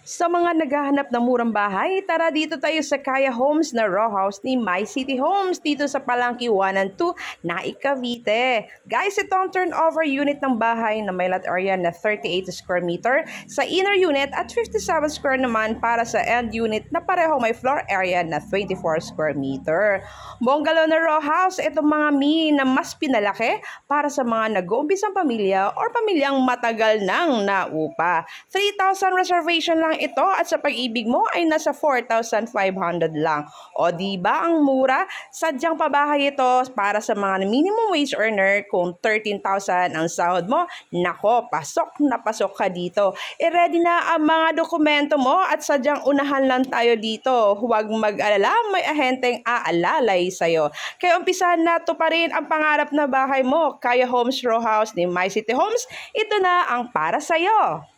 Sa mga naghahanap ng murang bahay, tara dito tayo sa Kaya Homes na row house ni My City Homes dito sa Palangki 1 and 2 na Cavite. Guys, ito ang turnover unit ng bahay na may lot area na 38 square meter sa inner unit at 57 square naman para sa end unit na pareho may floor area na 24 square meter. Bungalow na row house, itong mga na mas pinalaki para sa mga nag-uumpisang pamilya or pamilyang matagal nang naupa. 3,000 reservation lang ito at sa pag-ibig mo ay nasa 4,500 lang. O di ba ang mura? Sadyang pabahay ito para sa mga minimum wage earner. Kung 13,000 ang sahod mo, nako, pasok na pasok ka dito. I-ready na ang mga dokumento mo at sadyang unahan lang tayo dito. Huwag mag-alala, may ahenteng aalalay sa'yo. Kaya umpisahan na to pa rin ang pangarap na bahay mo. Kaya Homes Row House ni My City Homes, ito na ang para sa'yo.